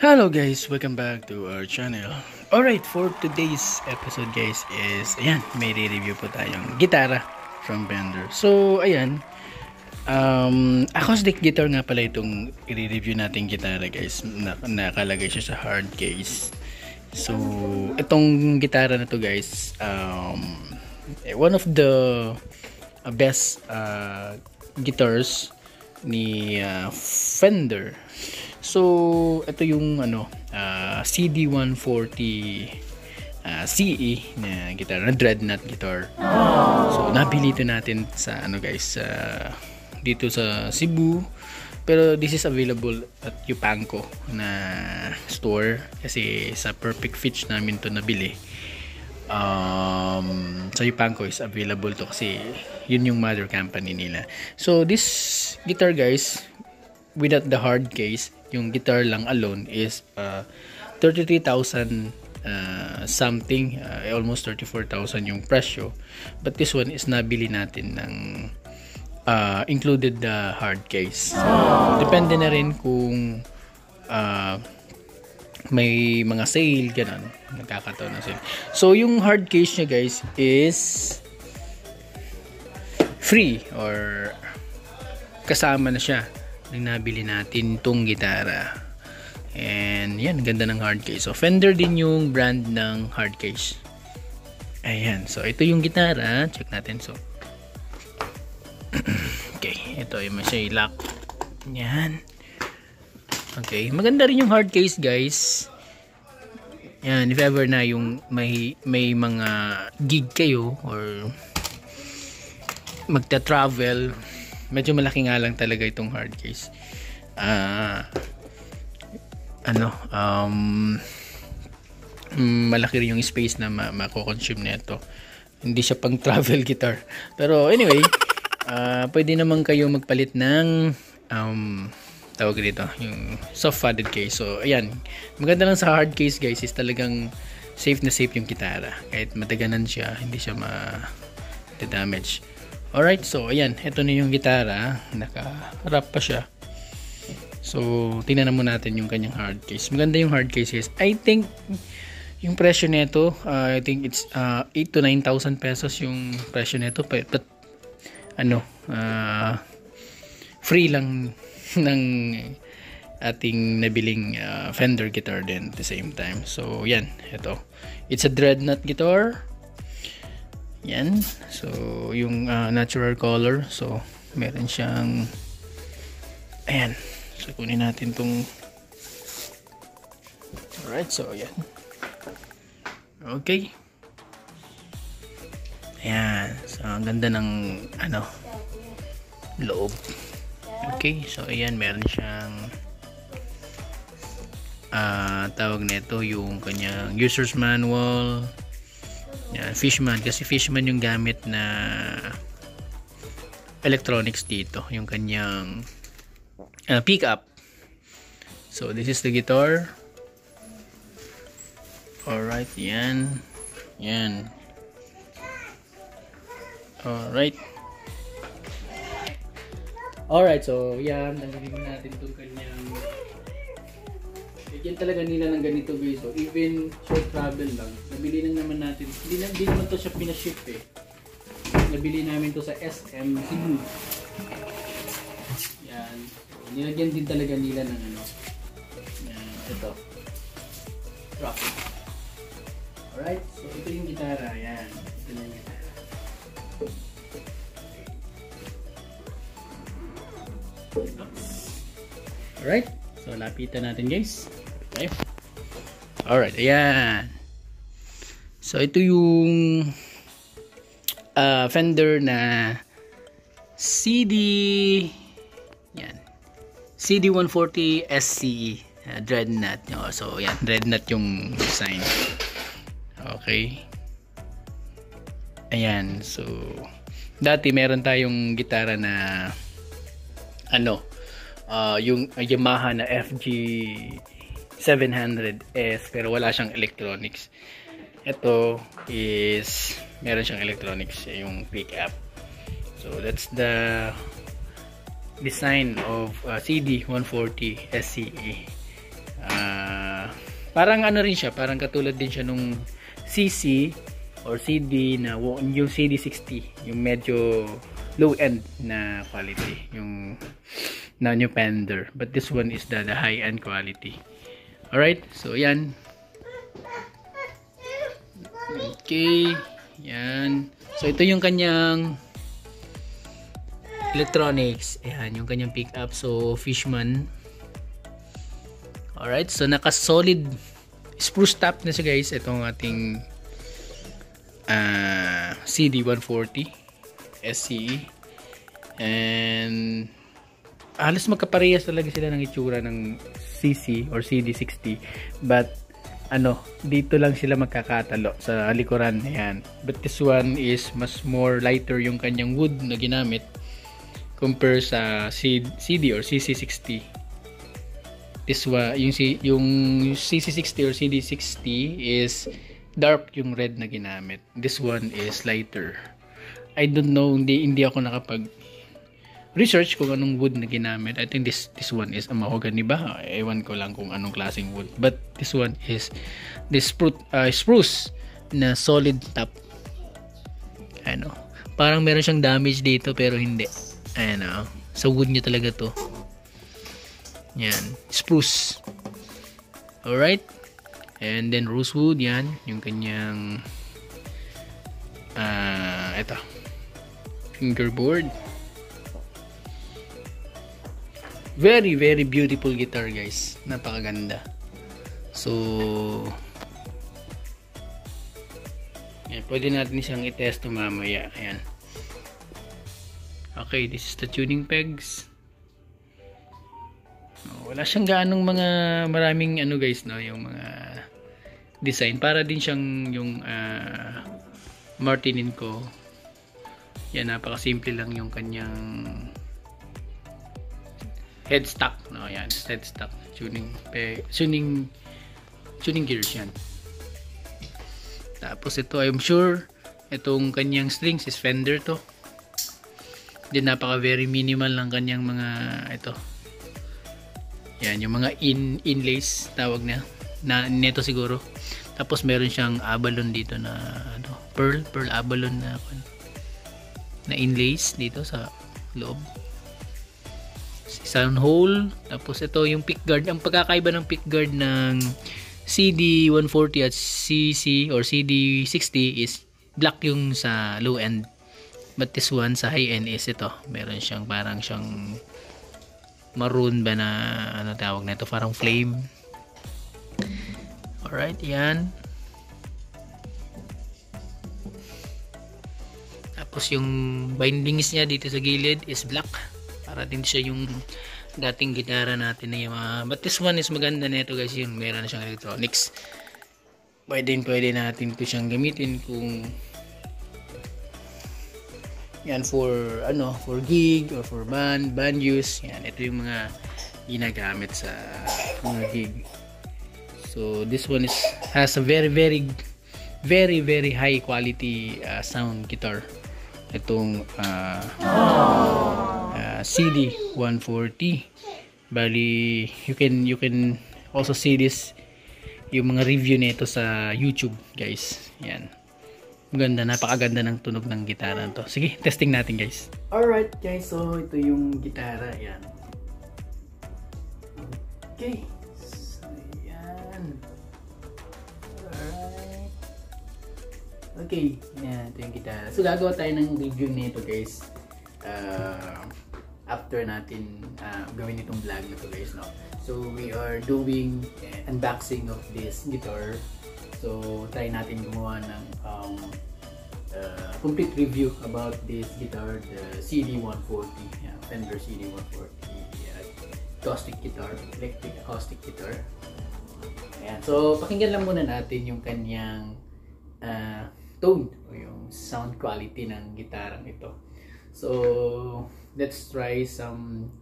Hello guys, welcome back to our channel. Alright, for today's episode guys is, ayan, may re-review po tayong gitara from Fender. So, ayan, acoustic guitar nga pala itong i-review nating gitara guys. Nakalagay siya sa hard case. So, itong gitara na to guys, one of the best guitars ni Fender. So, ito yung CD140 CE na guitar, na dreadnought guitar. So, nabili ito natin sa dito sa Cebu. Pero this is available at Yupanco na store kasi sa Perfect Pitch namin to nabili. Sa Yupanco is available to kasi yun yung mother company nila. So, this guitar guys, without the hard case, yung guitar lang alone is 33,000 something, almost 34,000 yung presyo. But this one is nabili natin ng included the hard case. So, depende na rin kung may mga sale, ganun. Nagkakataon na sale. So, yung hard case niya guys is free or kasama na siya nang nabili natin tong gitara. And yan, ganda ng hard case. So Fender din yung brand ng hard case. Ayan, so ito yung gitara. Check natin. So okay, ito yung siya lock. Yan. Okay, maganda rin yung hard case guys. Yan, if ever na yung may mga gig kayo or magta-travel, medyo malaki nga lang talaga itong hard case. Malaki rin yung space na mako-consume nito. Hindi siya pang travel guitar. Pero anyway, pwede naman kayo magpalit ng tawag dito, yung soft padded case. So ayan, maganda lang sa hard case guys is talagang safe na safe yung gitara. Kahit mataganan siya, hindi siya ma-damage. Alright, so ayan, ito na yung gitara, naka-wrap pa siya. So, tingnan mo natin yung kanyang hard case. Maganda yung hard case guys. I think yung presyo nito, I think it's 8 to 9,000 pesos yung presyo nito. But free lang ng ating nabiling Fender guitar din at the same time. So, yan, ito. It's a dreadnought guitar. Yan. So, yung natural color. So, meron siyang ayan. So, kunin natin tong alright. So, ayan. Okay. Ayan. So, ang ganda ng loob. Okay. So, ayan. Meron siyang tawag nito yung kanyang user's manual. Yan, Fishman, kasi Fishman yung gamit na electronics dito, yung kanyang pickup. So this is the guitar. Alright, yan. Alright, so yan, nabili natin itong kanyang yan talaga nila ng ganito guys. So even short travel lang, nabili lang naman natin. Hindi naman to siya pinaship eh. Nabili namin to sa SM Cebu. Yan. So, nilagyan din talaga nila ng yan, ito. Rock. Alright, so ito yung gitara. Yan. Ito na yung gitara. Alright, so lapitan natin guys. Okay. Alright, ayan. So, ito yung Fender na CD140 SCE dreadnought. So, ayan, dreadnought yung design. Okay. Ayan, so dati meron tayong gitara na yung Yamaha na FG 700S pero wala siyang electronics. Ito is meron siyang electronics, yung pickup. So that's the design of CD140 SCE. Parang ano rin siya, parang katulad din siya nung CC or CD na yung CD60, yung medyo low end na quality, yung na new Fender, but this one is the high end quality. Alright, so yan. Okay, yan. So ito yung kanyang electronics. Ayan, yung kanyang pickup. So Fishman. Alright, so naka solid spruce top na siya guys. Itong ating CD140 SCE. And halos magkaparehas talaga sila ng itsura ng CC or CD60, but ano, dito lang sila magkakatalo sa likuran. Ayan. But this one is mas more lighter yung kanyang wood na ginamit compare sa CD or CC60. This one, yung CC60 or CD60 is dark yung red na ginamit. This one is lighter. I don't know, hindi ako nakapag research kung anong wood na ginamit. I think this one is a mahogany ba? Ewan ko lang kung anong klaseng wood. But this one is this spruce na solid top. Ano, parang meron siyang damage dito pero hindi. Ano, sa wood niya talaga to. Yan, spruce. Alright. And then rosewood, yan, yung kanyang ito, fingerboard. Very very beautiful guitar guys, napakaganda. So yan, pwede natin siyang i-test mamaya. Ayan. Okay, this is the tuning pegs. Wala siyang gaanong mga maraming ano guys, no, yung mga design. Para din siyang yung Martinin ko. Yan, napakasimple lang yung kanyang headstock, no, yan, headstock, tuning gears yan. Tapos ito, I'm sure itong kanyang strings is Fender to. Din napaka very minimal lang kanyang mga ito. Yan, yung mga inlays tawag na neto siguro. Tapos meron siyang abalone dito na ano, pearl abalone na inlays dito sa loob. Sound hole. Tapos ito yung pick guard. Ang pagkakaiba ng pick guard ng CD140 at CC or CD60 is black yung sa low end, but this one sa high end is ito, meron siyang parang siyang maroon ba na ano tawag na ito, parang flame. Alright, yan. Tapos yung bindings niya dito sa gilid is black, para din siya yung dating gitara natin na yung but this one is maganda nito guys, yung meron na siyang electronics. Pwede natin po siyang gamitin kung yan for ano, for gig or for band use. Yan, ito yung mga ginagamit sa mga gig. So this one has a very high quality sound guitar. Itong CD140. Bali, you can also see this, yung mga review nito sa YouTube, guys. Yan. Maganda, napakaganda ng tunog ng gitara nito. Sige, testing natin, guys. Alright, guys. So, ito yung gitara. Yan. Okay. So, yan. Alright. Okay. Yan, ito yung gitara. So, gagawa tayo ng review nito, guys. After natin gawin itong vlog na to, guys, no? So we are doing unboxing of this guitar. So try natin gumawa ng complete review about this guitar, the CD140, Fender CD140 acoustic guitar, electric acoustic guitar. Ayan. So pakinggan lang muna natin yung kanyang tone o yung sound quality ng gitarang ito. So let's try some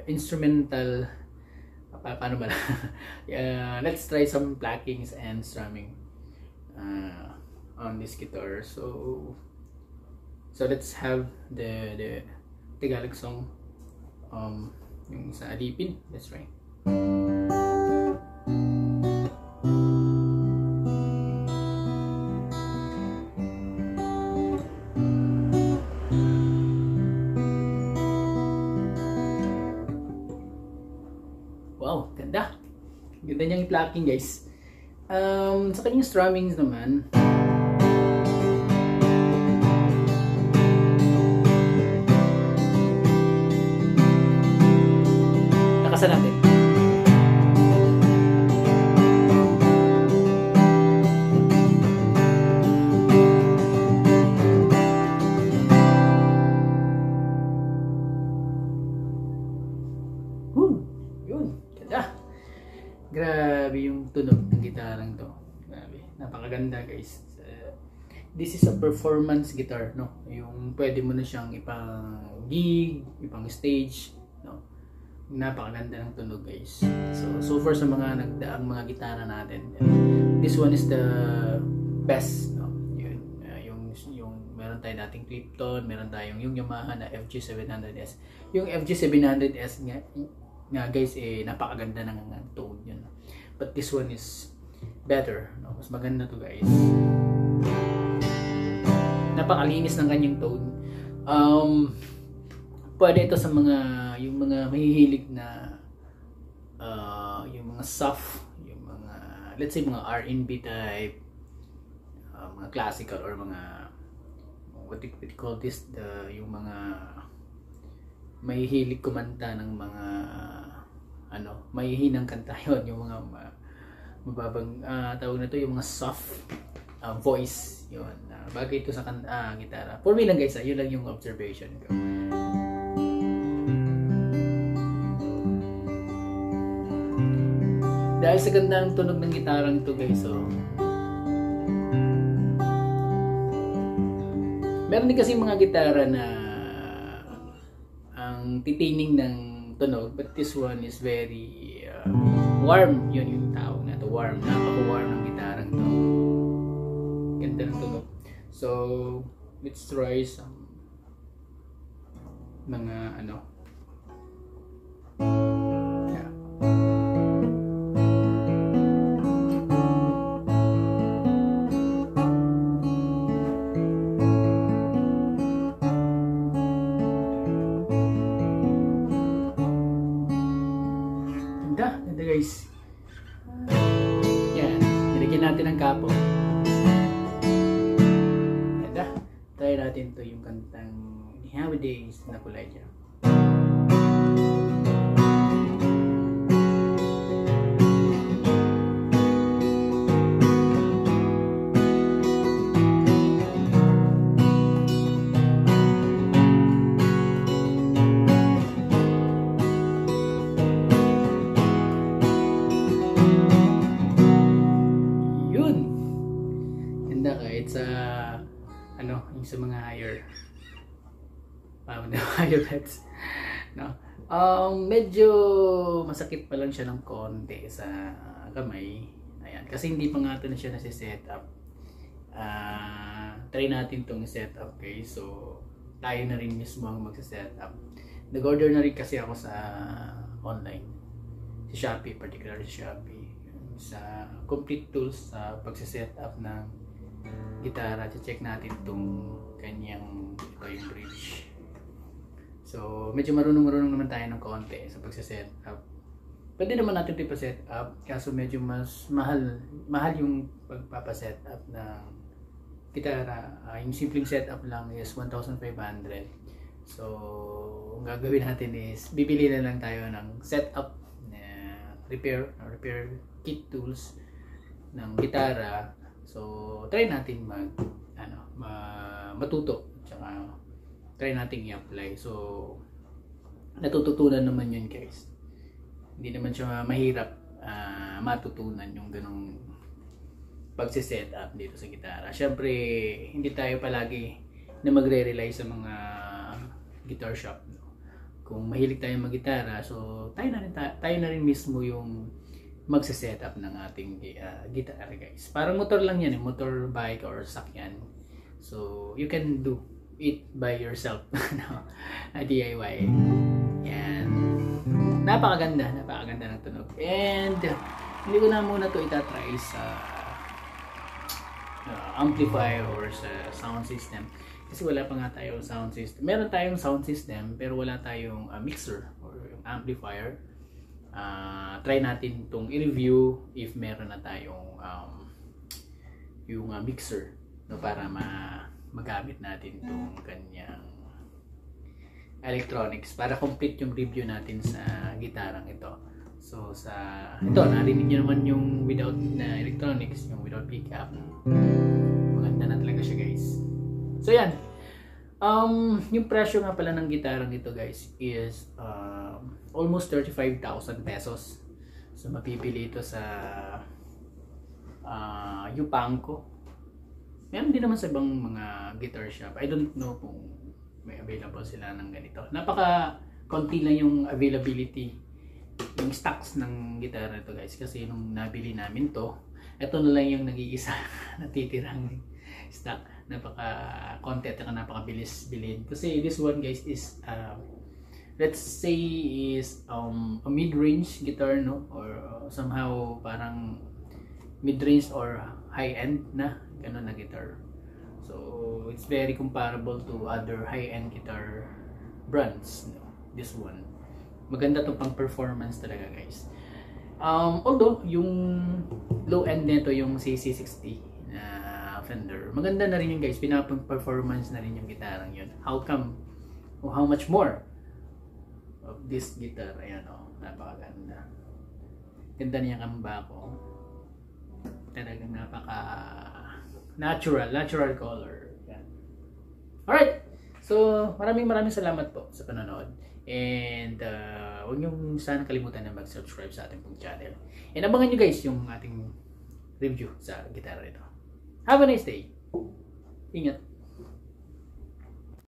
instrumental, paano ba? Let's try some pluckings and strumming on this guitar. So let's have the Tagalog song, yung sa Alipin. Let's try. Wow, ganda. Ganda niyang i-plucking guys. Sa kanyang strummings naman, lakasan natin. Yun, ganda. Grabe yung tunog ng gitarang to. Grabe, napakaganda guys. This is a performance guitar, no? Yung pwede mo na siyang ipang gig, ipang stage, no? Napakaganda ng tunog guys. So far sa mga nagdaang mga gitara natin, this one is the best, no? Yun, yung meron tayong dating Clipton, meron tayong yung Yamaha na FG700S. Yung FG700S nga guys, napakaganda ng tone yun. But this one is better, no? Mas maganda to guys. Napakalinis ng kanyang tone. Pwede ito sa yung mga mahihilig na yung mga soft, yung mga let's say mga R&B type, mga classical or mga what do you call this, yung mga mahihilig kumanta ng mga mahihinang kanta yun, yung mga mababang tawag na to, yung mga soft voice yun, bagay ito sa gitara. For me lang guys, yun lang yung observation ko. Dahil sa ganda ng tunog ng gitarang to guys, meron din kasi mga gitara na ang titining ng tunog, but this one is very warm. Yun yung tawag na to, warm. Napaka-warm ng gitarang to. Ganda ng tunog. So let's try some mga ganda guys. Yan, nilagyan natin ng kapo. Ganda. Try natin to yung kantang Nowadays na kulay dyan. Kahit sa yung sa mga higher heads, no? Medyo masakit pa lang siya ng konti sa kamay. Ayan, kasi hindi pa nga ito na siya nasi-set up. Try natin itong set up, okay? So tayo na rin mismo ang magsa-set up. Nag-order na rin kasi ako sa online, sa Shopee, particularly sa Shopee, sa complete tools sa pagsa-set up ng gitara. Check natin itong kanyang yung bridge. So medyo marunong naman tayo ng konti sa pagsa-set up. Pwede naman natin ito pa-set up, kaso medyo mas mahal yung pagpapa-set up ng gitara. Yung simpleng setup lang is 1,500. So ang gagawin natin is bibili na lang tayo ng setup na repair kit tools ng gitara. So try natin matuto, tsaka try natin i-apply. So natututunan naman yun guys. Hindi naman siya mahirap matutunan yung ganong pagsiset up dito sa gitara. Syempre hindi tayo palagi na magre-rely sa mga guitar shop, no? Kung mahilig tayo mag-gitara, so tayo na rin mismo yung magse-set up ng ating gitara guys. Parang motor lang yan, motor bike or sakyan. So you can do it by yourself. No? DIY. Yan. Napakaganda ng tunog. And hindi ko na muna to itatry sa amplifier or sa sound system. Kasi wala pa nga tayong sound system. Meron tayong sound system pero wala tayong mixer or amplifier. try natin itong i-review if meron na tayong yung mixer, no, para magamit natin itong kanyang electronics para complete yung review natin sa gitarang ito. So ito, narinig nyo naman yung without na electronics, yung without pickup. Maganda na talaga siya, guys. So yan. Yung presyo nga pala ng gitarang ito, guys, is almost 35,000 pesos. So mapipili ito sa Yupanko. Meron din naman sa ibang mga guitar shop. I don't know kung may available sila ng ganito. Konti lang yung availability, yung stocks ng gitara ito, guys. Kasi nung nabili namin to, ito na lang yung nag-iisa natitirang stock. Konti at napakabilis bilhin. Kasi this one, guys, is let's say is a mid-range guitar, no? Or somehow parang mid-range or high-end na ganun na guitar. So it's very comparable to other high-end guitar brands, no? This one maganda to pang performance talaga, guys. Although yung low end nito, yung CC60 na Fender, maganda na rin yung, guys, pinapang performance na rin yung gitarang yun. How come o how much more of this guitar? Ayan, napakaganda, ganda niya kambako, talagang napaka natural color. Yan. Alright, so maraming salamat po sa panonood. And huwag nyo sana kalimutan na mag-subscribe sa ating pong channel. And abangan nyo, guys, yung ating review sa gitara ito. Have a nice day. Ingat.